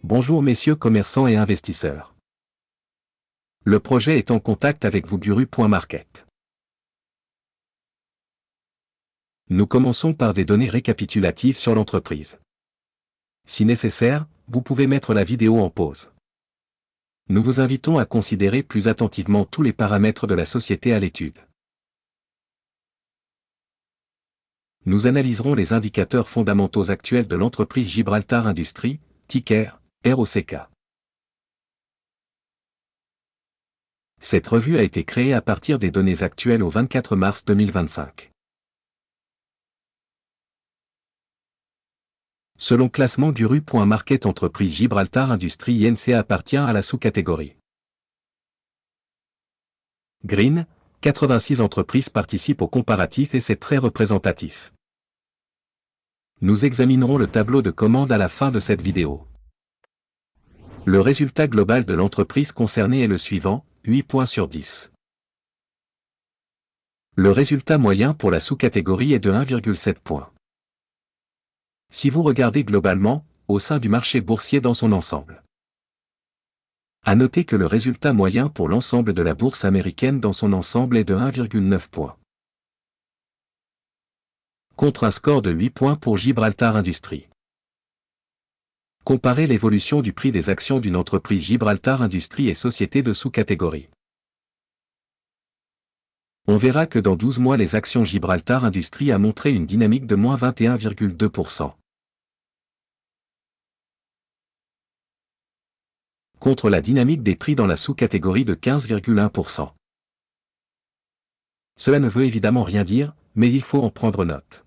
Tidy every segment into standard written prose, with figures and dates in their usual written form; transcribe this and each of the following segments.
Bonjour messieurs commerçants et investisseurs. Le projet est en contact avec vous Buru.market. Nous commençons par des données récapitulatives sur l'entreprise. Si nécessaire, vous pouvez mettre la vidéo en pause. Nous vous invitons à considérer plus attentivement tous les paramètres de la société à l'étude. Nous analyserons les indicateurs fondamentaux actuels de l'entreprise Gibraltar Industries, ticker ROCK. Cette revue a été créée à partir des données actuelles au 24 mars 2025. Selon classement Buru.market, entreprise Gibraltar Industries INC appartient à la sous-catégorie Green. 86 entreprises participent au comparatif et c'est très représentatif. Nous examinerons le tableau de commande à la fin de cette vidéo. Le résultat global de l'entreprise concernée est le suivant, 8 points sur 10. Le résultat moyen pour la sous-catégorie est de 1,7 points. Si vous regardez globalement, au sein du marché boursier dans son ensemble. À noter que le résultat moyen pour l'ensemble de la bourse américaine dans son ensemble est de 1,9 points. Contre un score de 8 points pour Gibraltar Industries. Comparez l'évolution du prix des actions d'une entreprise Gibraltar Industries et société de sous-catégorie. On verra que dans 12 mois les actions Gibraltar Industries a montré une dynamique de moins 21,2%. Contre la dynamique des prix dans la sous-catégorie de 15,1%. Cela ne veut évidemment rien dire, mais il faut en prendre note.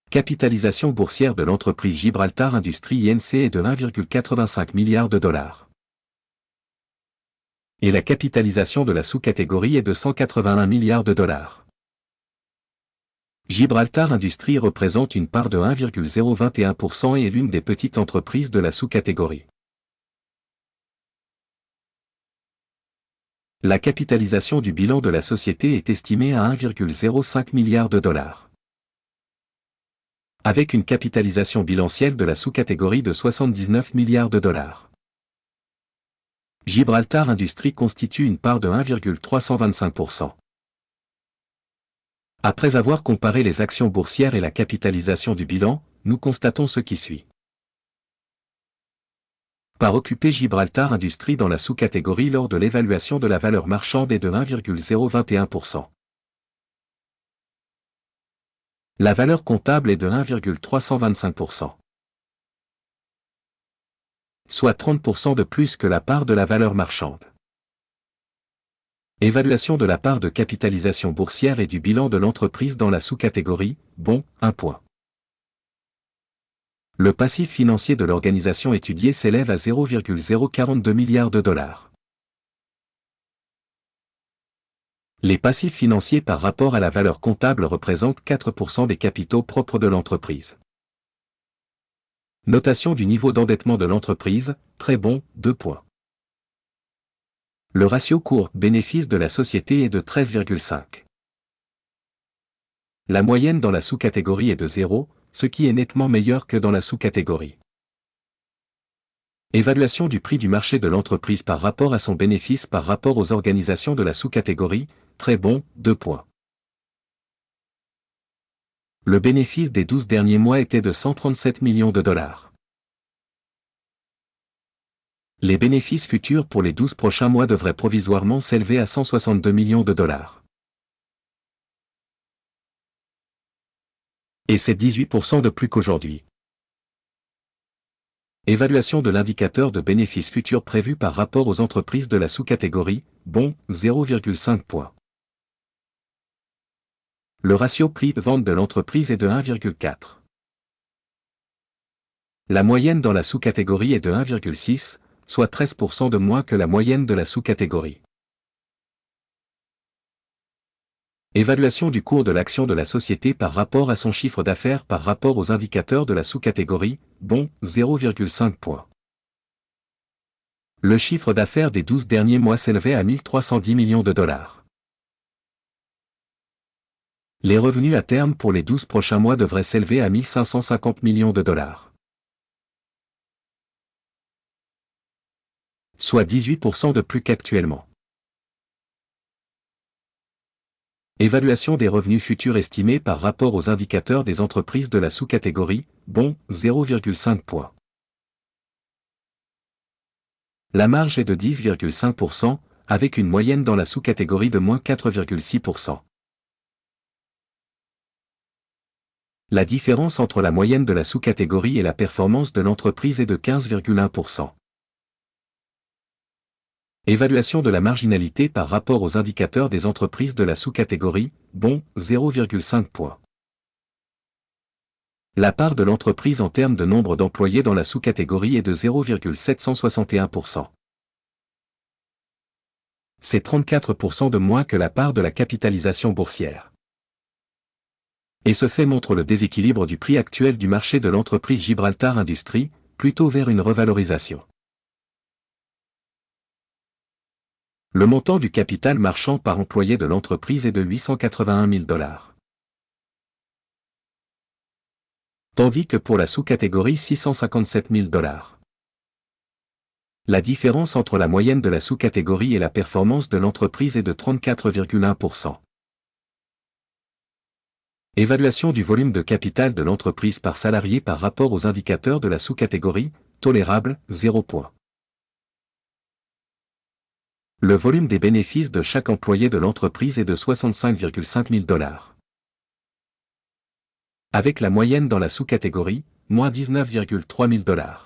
Capitalisation boursière de l'entreprise Gibraltar Industries INC est de 1,85 milliard de dollars. Et la capitalisation de la sous-catégorie est de 181 milliards de dollars. Gibraltar Industries représente une part de 1,021% et est l'une des petites entreprises de la sous-catégorie. La capitalisation du bilan de la société est estimée à 1,05 milliard de dollars. Avec une capitalisation bilancielle de la sous-catégorie de 79 milliards de dollars. Gibraltar Industries constitue une part de 1,325%. Après avoir comparé les actions boursières et la capitalisation du bilan, nous constatons ce qui suit. Part occupée Gibraltar Industries dans la sous-catégorie lors de l'évaluation de la valeur marchande est de 1,021%. La valeur comptable est de 1,325%. Soit 30% de plus que la part de la valeur marchande. Évaluation de la part de capitalisation boursière et du bilan de l'entreprise dans la sous-catégorie, bon, 1 point. Le passif financier de l'organisation étudiée s'élève à 0,042 milliards de dollars. Les passifs financiers par rapport à la valeur comptable représentent 4% des capitaux propres de l'entreprise. Notation du niveau d'endettement de l'entreprise, très bon, 2 points. Le ratio cours-bénéfice de la société est de 13,5. La moyenne dans la sous-catégorie est de 0, ce qui est nettement meilleur que dans la sous-catégorie. Évaluation du prix du marché de l'entreprise par rapport à son bénéfice par rapport aux organisations de la sous-catégorie, très bon, 2 points. Le bénéfice des 12 derniers mois était de 137 millions de dollars. Les bénéfices futurs pour les 12 prochains mois devraient provisoirement s'élever à 162 millions de dollars. Et c'est 18% de plus qu'aujourd'hui. Évaluation de l'indicateur de bénéfices futurs prévu par rapport aux entreprises de la sous-catégorie, bon, 0,5 points. Le ratio prix-vente de l'entreprise est de 1,4. La moyenne dans la sous-catégorie est de 1,6, soit 13% de moins que la moyenne de la sous-catégorie. Évaluation du cours de l'action de la société par rapport à son chiffre d'affaires par rapport aux indicateurs de la sous-catégorie, bon, 0,5 points. Le chiffre d'affaires des 12 derniers mois s'élevait à 1310 millions de dollars. Les revenus à terme pour les 12 prochains mois devraient s'élever à 1550 millions de dollars. soit 18% de plus qu'actuellement. Évaluation des revenus futurs estimés par rapport aux indicateurs des entreprises de la sous-catégorie, bon, 0,5 points. La marge est de 10,5%, avec une moyenne dans la sous-catégorie de moins 4,6%. La différence entre la moyenne de la sous-catégorie et la performance de l'entreprise est de 15,1%. Évaluation de la marginalité par rapport aux indicateurs des entreprises de la sous-catégorie, bon, 0,5 points. La part de l'entreprise en termes de nombre d'employés dans la sous-catégorie est de 0,761%. C'est 34% de moins que la part de la capitalisation boursière. Et ce fait montre le déséquilibre du prix actuel du marché de l'entreprise Gibraltar Industries, plutôt vers une revalorisation. Le montant du capital marchand par employé de l'entreprise est de 881 000 $. Tandis que pour la sous-catégorie 657 000 $. La différence entre la moyenne de la sous-catégorie et la performance de l'entreprise est de 34,1%. Évaluation du volume de capital de l'entreprise par salarié par rapport aux indicateurs de la sous-catégorie, tolérable, 0 points. Le volume des bénéfices de chaque employé de l'entreprise est de 65,5 000 $. Avec la moyenne dans la sous-catégorie, moins 19,3 000 $.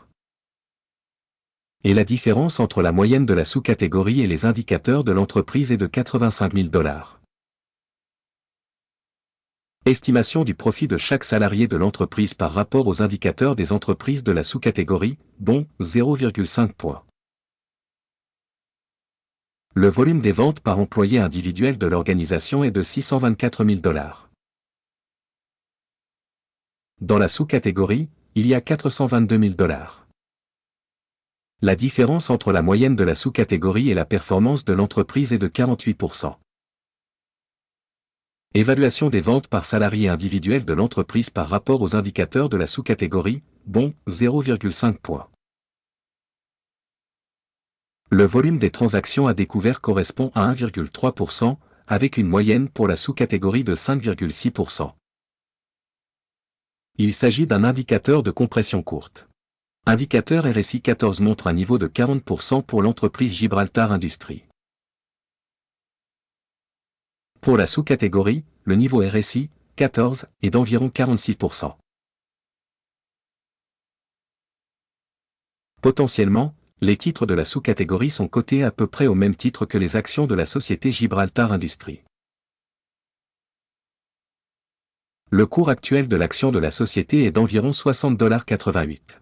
Et la différence entre la moyenne de la sous-catégorie et les indicateurs de l'entreprise est de 85 000 $. Estimation du profit de chaque salarié de l'entreprise par rapport aux indicateurs des entreprises de la sous-catégorie, bon, 0,5 points. Le volume des ventes par employé individuel de l'organisation est de 624 000 $. Dans la sous-catégorie, il y a 422 000 $. La différence entre la moyenne de la sous-catégorie et la performance de l'entreprise est de 48%. Évaluation des ventes par salarié individuel de l'entreprise par rapport aux indicateurs de la sous-catégorie, bon, 0,5 points. Le volume des transactions à découvert correspond à 1,3%, avec une moyenne pour la sous-catégorie de 5,6%. Il s'agit d'un indicateur de compression courte. Indicateur RSI 14 montre un niveau de 40% pour l'entreprise Gibraltar Industries. Pour la sous-catégorie, le niveau RSI, 14, est d'environ 46%. Potentiellement, les titres de la sous-catégorie sont cotés à peu près au même titre que les actions de la société Gibraltar Industries. Le cours actuel de l'action de la société est d'environ 60,88 $.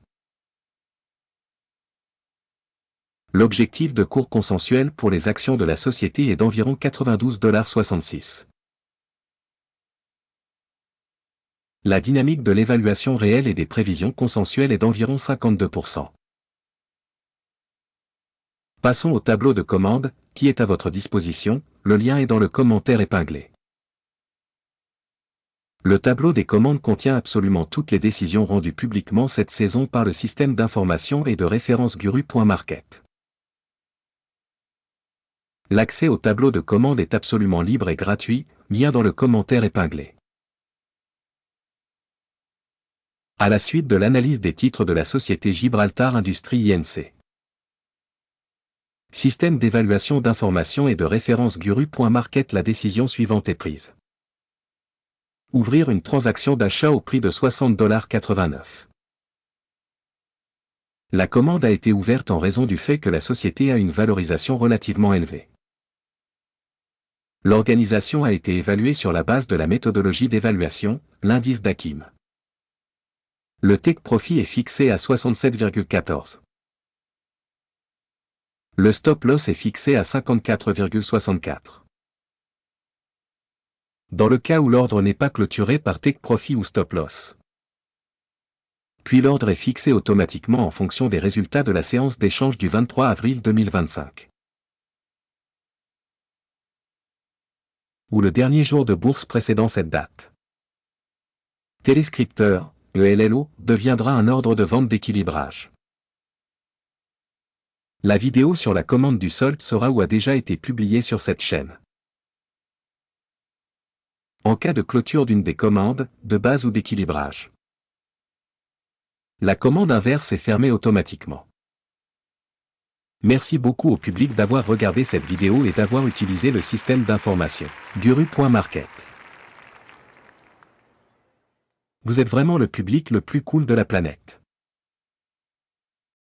L'objectif de cours consensuel pour les actions de la société est d'environ 92,66 $. La dynamique de l'évaluation réelle et des prévisions consensuelles est d'environ 52%. Passons au tableau de commande, qui est à votre disposition, le lien est dans le commentaire épinglé. Le tableau des commandes contient absolument toutes les décisions rendues publiquement cette saison par le système d'information et de référence Guru.market. L'accès au tableau de commande est absolument libre et gratuit, lien dans le commentaire épinglé. À la suite de l'analyse des titres de la société Gibraltar Industries Inc. Système d'évaluation d'information et de référence Guru.market, la décision suivante est prise. Ouvrir une transaction d'achat au prix de 60,89 $. La commande a été ouverte en raison du fait que la société a une valorisation relativement élevée. L'organisation a été évaluée sur la base de la méthodologie d'évaluation, l'indice d'Akim. Le take profit est fixé à 67,14 $. Le stop loss est fixé à 54,64 $. Dans le cas où l'ordre n'est pas clôturé par take profit ou stop loss. Puis l'ordre est fixé automatiquement en fonction des résultats de la séance d'échange du 23 avril 2025. Ou le dernier jour de bourse précédant cette date. Téléscripteur, ELLO, deviendra un ordre de vente d'équilibrage. La vidéo sur la commande du solde sera ou a déjà été publiée sur cette chaîne. En cas de clôture d'une des commandes, de base ou d'équilibrage, la commande inverse est fermée automatiquement. Merci beaucoup au public d'avoir regardé cette vidéo et d'avoir utilisé le système d'information Guru.market. Vous êtes vraiment le public le plus cool de la planète.